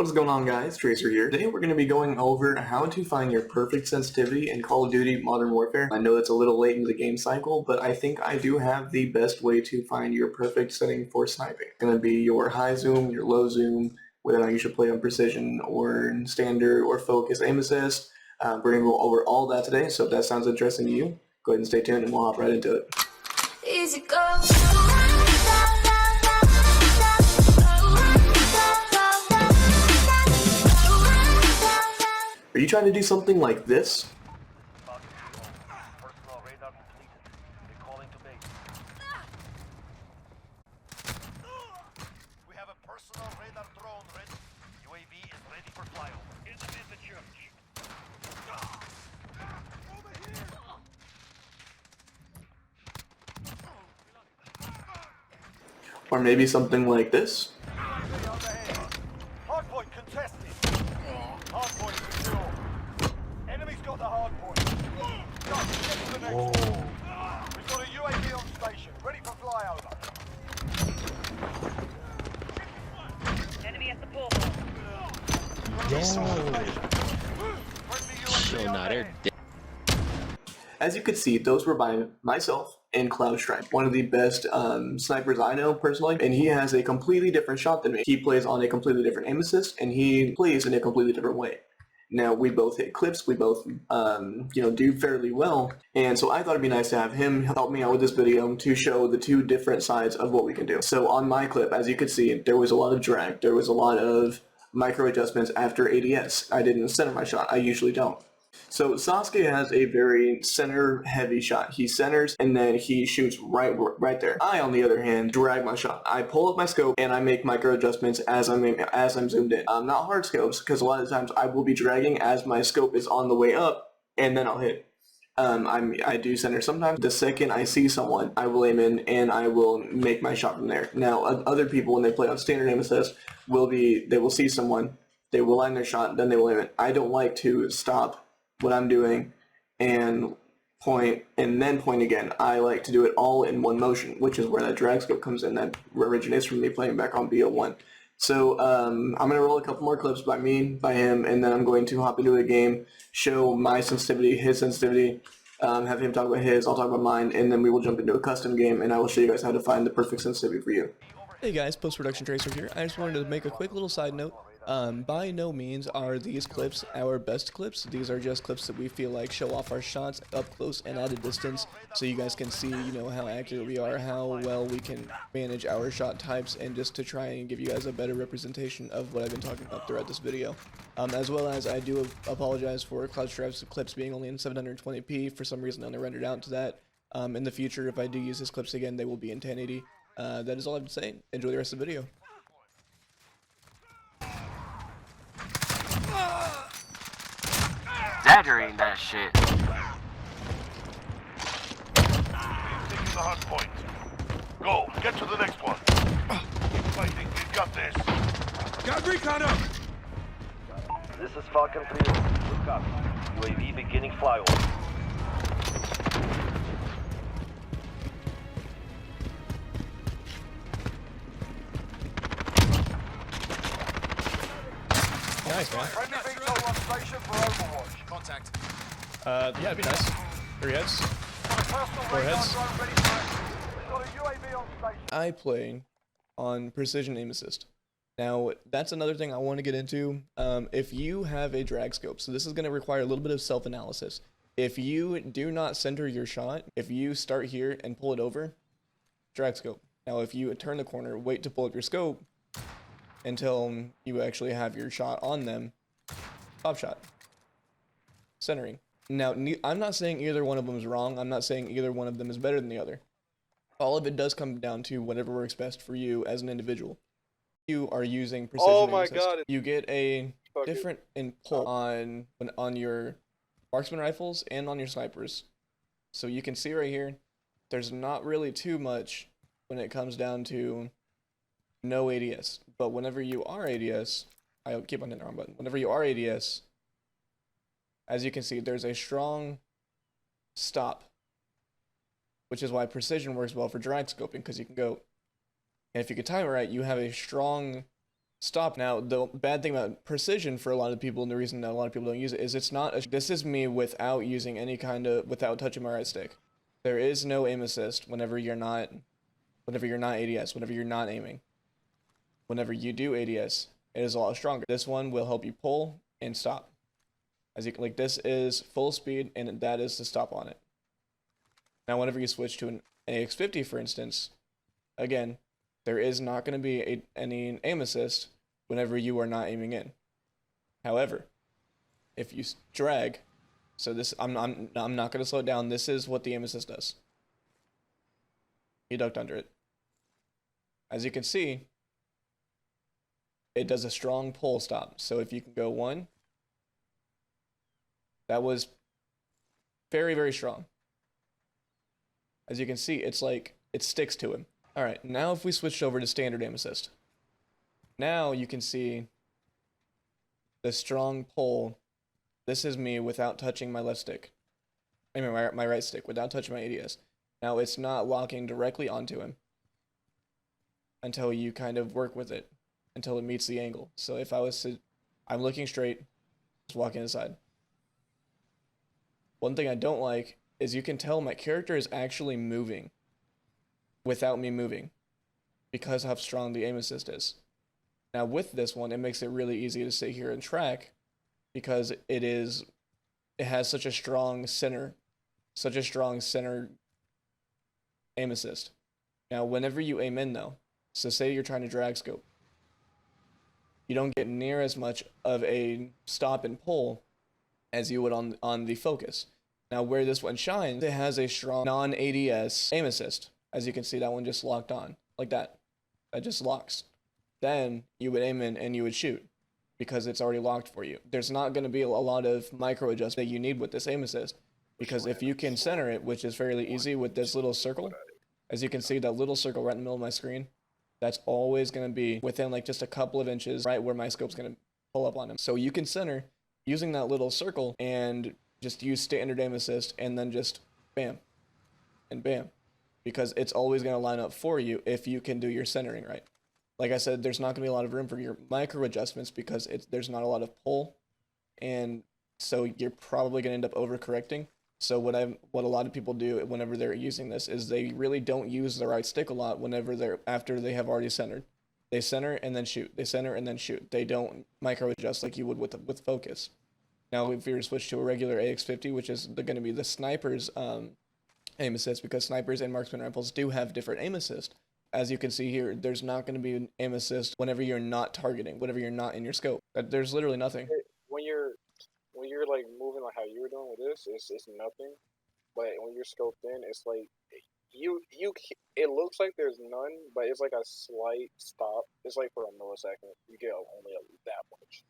What is going on, guys? Tracer here. Today we're going to be going over how to find your perfect sensitivity in Call of Duty Modern Warfare. I know it's a little late in the game cycle, but I think I do have the best way to find your perfect setting for sniping. It's going to be your high zoom, your low zoom, whether or not you should play on precision or standard or focus aim assist. We're going to go over all that today, so if that sounds interesting to you, go ahead and stay tuned and we'll hop right into it. Easy go. Are you trying to do something like this? Personal radar completed. Recalling to base. We have a personal radar drone ready. UAV is ready for flyover. Inside the church. Over here. Or maybe something like this? Hardpoint contested. Hardpoint secure. Enemy's got the hardpoint. Got to get to the next one. We've got a UAV on station, ready for flyover. Enemy at the pool. As you could see, those were by myself and Cloudstripe, one of the best snipers I know personally, and he has a completely different shot than me. He plays on a completely different aim assist, and he plays in a completely different way. Now, we both hit clips, we both, do fairly well, and so I thought it'd be nice to have him help me out with this video to show the two different sides of what we can do. So on my clip, as you could see, there was a lot of drag, there was a lot of micro adjustments after ADS. I didn't center my shot, I usually don't. So Sasuke has a very center-heavy shot. He centers and then he shoots right there. I, on the other hand, drag my shot. I pull up my scope and I make micro adjustments as I'm zoomed in. Not hard scopes, because a lot of times I will be dragging as my scope is on the way up, and then I'll hit. I do center sometimes. The second I see someone, I will aim in and I will make my shot from there. Now, other people, when they play on standard aim assist, they will see someone, they will line their shot, then they will aim it. I don't like to stop what I'm doing and point and then point again. I like to do it all in one motion, which is where that drag scope comes in. That originates from me playing back on BO1. So I'm going to roll a couple more clips by me, by him, and then I'm going to hop into a game, show my sensitivity, his sensitivity, have him talk about his, I'll talk about mine, and then we will jump into a custom game, and I will show you guys how to find the perfect sensitivity for you. Hey guys, Post-Production Tracer here. I just wanted to make a quick little side note. By no means are these clips our best clips. These are just clips that we feel like show off our shots up close and at a distance, so you guys can see, how accurate we are, how well we can manage our shot types, and just to try and give you guys a better representation of what I've been talking about throughout this video. As well as I do apologize for Cloudstripe's clips being only in 720p. For some reason, I only rendered out to that. In the future, if I do use his clips again, they will be in 1080. That is all I have to say. Enjoy the rest of the video. Exaggerating that shit. Taking the hard point. Go, get to the next one. Fighting, we've got this. Got recon up! This is Falcon 3. Good copy. UAV beginning flyover. Nice, man. Friendly VTOL on station for Overwatch. Contact. Yeah, it'd be nice. 3 heads. Four heads. Ready for action. We've got a UAV on station. I play on precision aim assist. Now, that's another thing I want to get into. If you have a drag scope, so this is going to require a little bit of self-analysis. If you do not center your shot, if you start here and pull it over, drag scope. Now, if you turn the corner, wait to pull up your scope until you actually have your shot on them, top shot, centering. Now, I'm not saying either one of them is wrong. I'm not saying either one of them is better than the other. All of it does come down to whatever works best for you as an individual. You are using precision. Oh my assist. God. You get a different input on your marksman rifles and on your snipers. So you can see right here, there's not really too much when it comes down to no ADS. But whenever you are ADS, I keep on hitting the wrong button. Whenever you are ADS, as you can see, there's a strong stop, which is why precision works well for drag scoping, because you can go, and if you can time it right, you have a strong stop. Now, the bad thing about precision for a lot of people, and the reason that a lot of people don't use it, is it's not, this is me without using any kind of, without touching my right stick. There is no aim assist whenever you're not ADS, whenever you're not aiming. Whenever you do ADS, it is a lot stronger. This one will help you pull and stop. As you can, like, this is full speed, and that is to stop on it. Now, whenever you switch to an AX50, for instance, again, there is not going to be any aim assist whenever you are not aiming in. However, if you drag, so this, I'm not going to slow it down. This is what the aim assist does. You ducked under it. As you can see, it does a strong pull stop. So if you can go 1, that was very, very strong. As you can see, it's like, it sticks to him. All right, now if we switched over to standard aim assist, now you can see the strong pull. This is me without touching my left stick. I mean, my right stick, without touching my ADS. Now it's not locking directly onto him until you kind of work with it, until it meets the angle. So if I was to, I'm looking straight, just walking inside. One thing I don't like is you can tell my character is actually moving without me moving because of how strong the aim assist is. Now with this one, it makes it really easy to sit here and track because it has such a strong center aim assist. Now whenever you aim in though, so say you're trying to drag scope, you don't get near as much of a stop and pull as you would on the focus. Now where this one shines, it has a strong non-ADS aim assist. As you can see, that one just locked on, like that. That just locks. Then you would aim in and you would shoot because it's already locked for you. There's not going to be a lot of micro adjustment that you need with this aim assist because if you can center it, which is fairly easy with this little circle, as you can see, that little circle right in the middle of my screen, that's always going to be within like just a couple of inches right where my scope's going to pull up on him. So you can center using that little circle and just use standard aim assist and then just bam and bam, because it's always going to line up for you if you can do your centering right. Like I said, there's not going to be a lot of room for your micro adjustments because there's not a lot of pull, and so you're probably going to end up overcorrecting. So what a lot of people do whenever they're using this is they really don't use the right stick a lot whenever after they have already centered. They center and then shoot. They center and then shoot. They don't micro adjust like you would with focus. Now if you were to switch to a regular AX50, which is going to be the sniper's aim assist, because snipers and marksman rifles do have different aim assist. As you can see here, there's not going to be an aim assist whenever you're not targeting, whenever you're not in your scope. There's literally nothing. When you're like moving like how you were doing with this, it's nothing. But when you're scoped in, it's like it looks like there's none, but it's like a slight stop. It's like for a millisecond. You get only that much.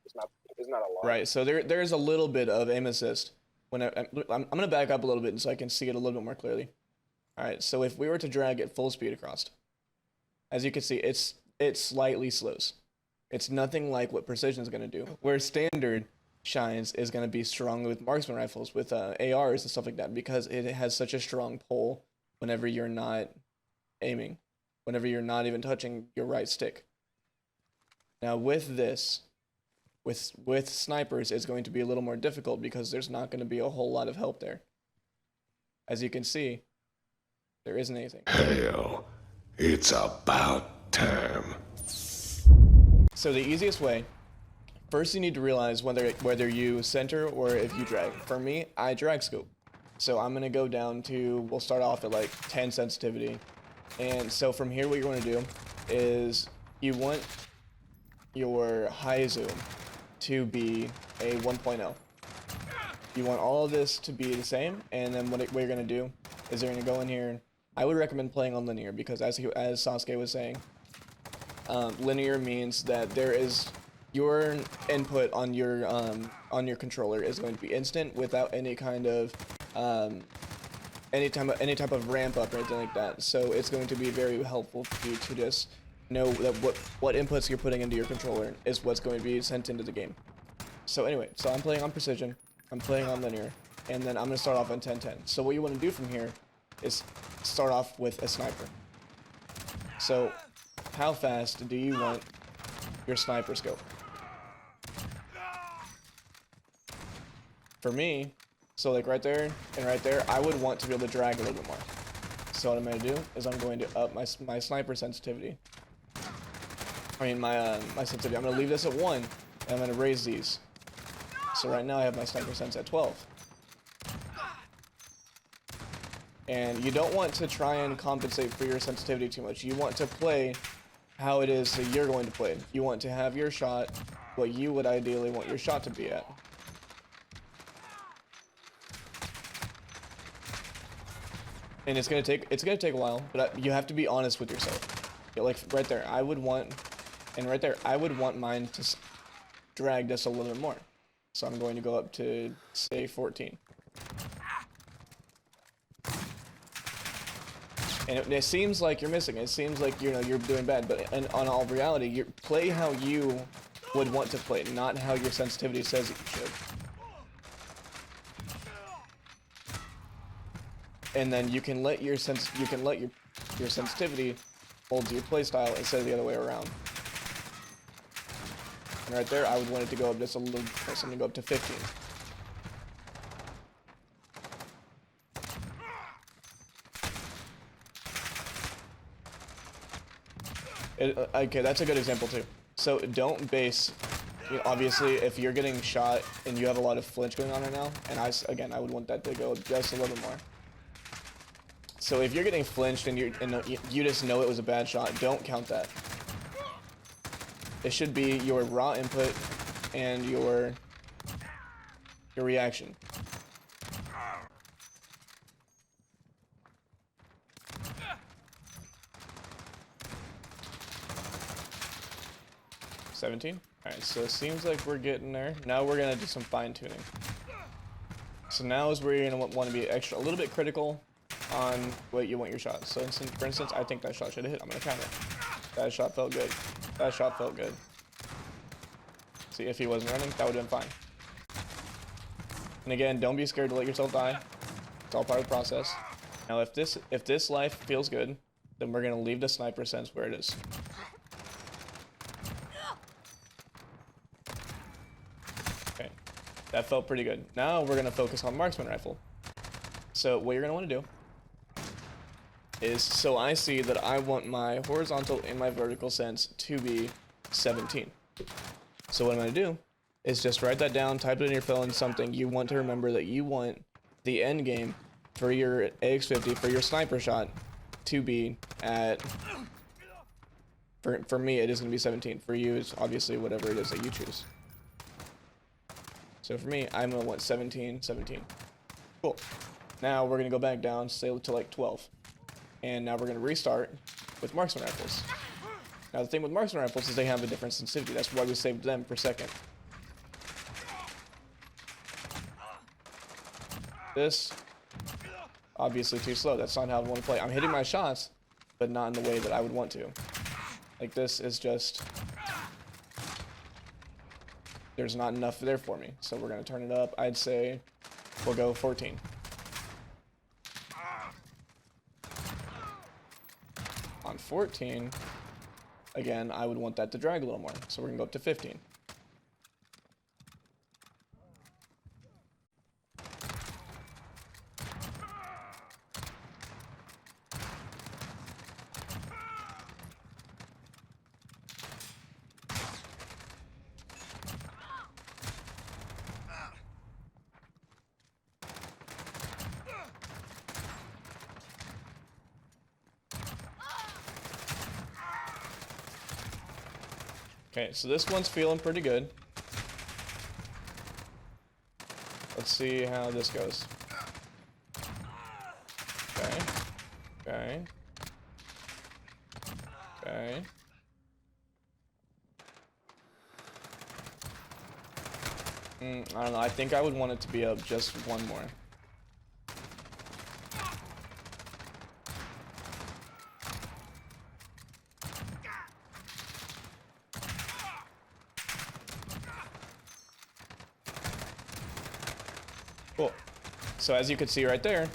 It's not a lot. Right. So there's a little bit of aim assist. When I'm gonna back up a little bit so I can see it a little bit more clearly. All right. So if we were to drag it full speed across, as you can see, it slightly slows. It's nothing like what precision is gonna do. Where standard shines is gonna be strong with marksman rifles, with ARs and stuff like that, because it has such a strong pull whenever you're not aiming, whenever you're not even touching your right stick. Now with this, with snipers, it's going to be a little more difficult because there's not going to be a whole lot of help there. As you can see, there isn't anything. Hell, it's about time. So the easiest way, first you need to realize whether you center or if you drag. For me, I drag scope. So I'm going to go down to, we'll start off at like 10 sensitivity. And so from here, what you're going to do is you want your high zoom to be a 1.0. You want all of this to be the same, and then what you're going to do is you're going to go in here. I would recommend playing on linear because as Sasuke was saying, linear means that there is your input on your controller is going to be instant without any kind of any type of ramp up or anything like that. So it's going to be very helpful for you to just know that what inputs you're putting into your controller is what's going to be sent into the game. So anyway, so I'm playing on precision, I'm playing on linear, and then I'm going to start off on 10-10. So what you want to do from here is start off with a sniper. So how fast do you want your sniper scope. For me, so like right there and right there, I would want to be able to drag a little bit more. So what I'm going to do is I'm going to up my sniper sensitivity. I mean my sensitivity. I'm going to leave this at 1, and I'm going to raise these. So right now I have my sniper sense at 12. And you don't want to try and compensate for your sensitivity too much. You want to play how it is that you're going to play. You want to have your shot what you would ideally want your shot to be at. And it's gonna take a while, but you have to be honest with yourself. Like right there, I would want mine to drag just a little bit more. So I'm going to go up to say 14. And it seems like you're missing. It seems like you're doing bad, but on all reality, you play how you would want to play, not how your sensitivity says that you should. And then you can let your sensitivity hold your playstyle instead of the other way around. And right there, I would want it to go up just a little, something go up to 15. Okay, that's a good example too. So don't base, obviously, if you're getting shot and you have a lot of flinch going on right now, and I would want that to go just a little bit more. So if you're getting flinched and you just know it was a bad shot, don't count that. It should be your raw input and your reaction. $17. Alright, so it seems like we're getting there. Now we're gonna do some fine tuning. So now is where you're gonna want to be a little bit critical on what you want your shot. So for instance, I think that shot should have hit. I'm gonna count it. That shot felt good. That shot felt good. See, if he wasn't running, that would have been fine. And again, don't be scared to let yourself die. It's all part of the process. Now, if this life feels good, then we're gonna leave the sniper sense where it is. Okay, that felt pretty good. Now we're gonna focus on marksman rifle. So what you're gonna want to do is, so I see that I want my horizontal and my vertical sense to be 17. So what I'm going to do is just write that down, type it in your phone, something you want to remember that you want the end game for your AX50, for your sniper shot, to be at, for me it is going to be 17. For you it's obviously whatever it is that you choose. So for me, I'm going to want 17, 17. Cool. Now we're going to go back down, say to like 12. And now we're going to restart with marksman rifles. Now the thing with marksman rifles is they have a different sensitivity. That's why we saved them per second. This, obviously too slow. That's not how I want to play. I'm hitting my shots, but not in the way that I would want to. Like this is just, there's not enough there for me. So we're going to turn it up. I'd say we'll go 14. On 14, again, I would want that to drag a little more, so we're gonna go up to 15. Okay, so this one's feeling pretty good. Let's see how this goes. Okay. Okay. Okay. I don't know, I think I would want it to be up just one more. Cool. So as you can see right there,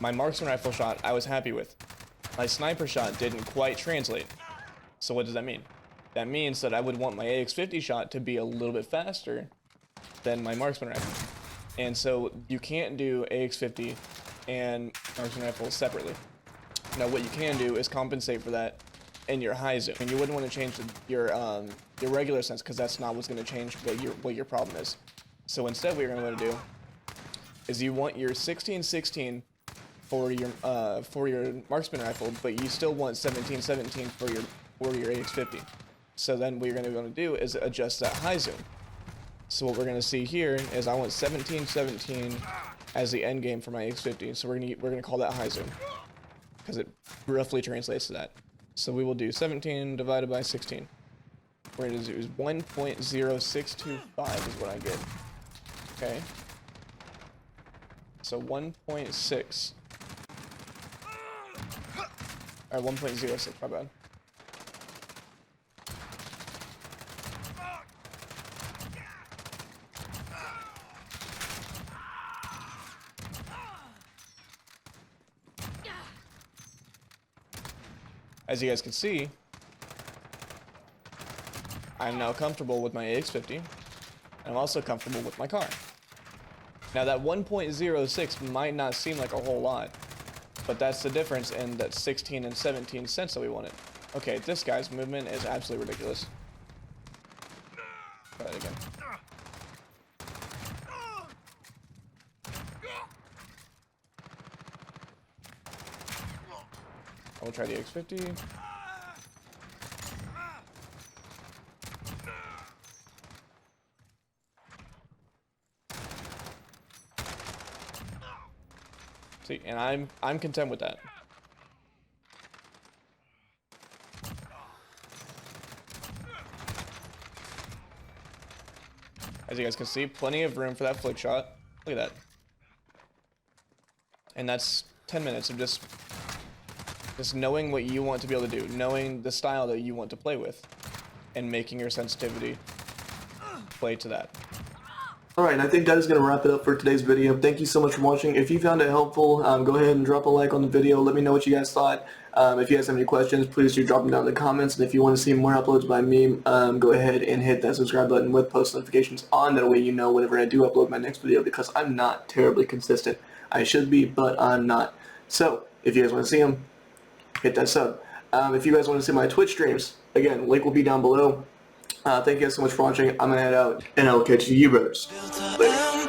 my marksman rifle shot I was happy with. My sniper shot didn't quite translate. So what does that mean? That means that I would want my AX-50 shot to be a little bit faster than my marksman rifle. And so you can't do AX-50 and marksman rifle separately. Now what you can do is compensate for that in your high zoom. And you wouldn't want to change your regular sense, because that's not what's going to change what your problem is. So instead what you're going to want to do is you want your 16-16 for your marksman rifle, but you still want 17-17 for your AX-50. So then what you're going to want to do is adjust that high zoom. So what we're going to see here is I want 17-17 as the end game for my AX-50. So we're going to call that high zoom, because it roughly translates to that. So we will do 17 divided by 16. We're going to do 1.0625 is what I get. Okay. So 1.6. Or 1.06, my bad. As you guys can see, I'm now comfortable with my AX-50, and I'm also comfortable with my car. Now that 1.06 might not seem like a whole lot, but that's the difference in that 16 and 17 cents that we wanted. Okay, this guy's movement is absolutely ridiculous. Try that again. I will try the X50. See, and I'm content with that. As you guys can see, plenty of room for that flick shot. Look at that. And that's 10 minutes of just knowing what you want to be able to do, knowing the style that you want to play with, and making your sensitivity play to that. Alright, and I think that is going to wrap it up for today's video. Thank you so much for watching. If you found it helpful, go ahead and drop a like on the video. Let me know what you guys thought. If you guys have any questions, please do drop them down in the comments. And if you want to see more uploads by me, go ahead and hit that subscribe button with post notifications on. That way you know whenever I do upload my next video, because I'm not terribly consistent. I should be, but I'm not. So, if you guys want to see them, hit that sub. If you guys want to see my Twitch streams, again, link will be down below. Thank you guys so much for watching. I'm going to head out, and I'll catch you brothers later.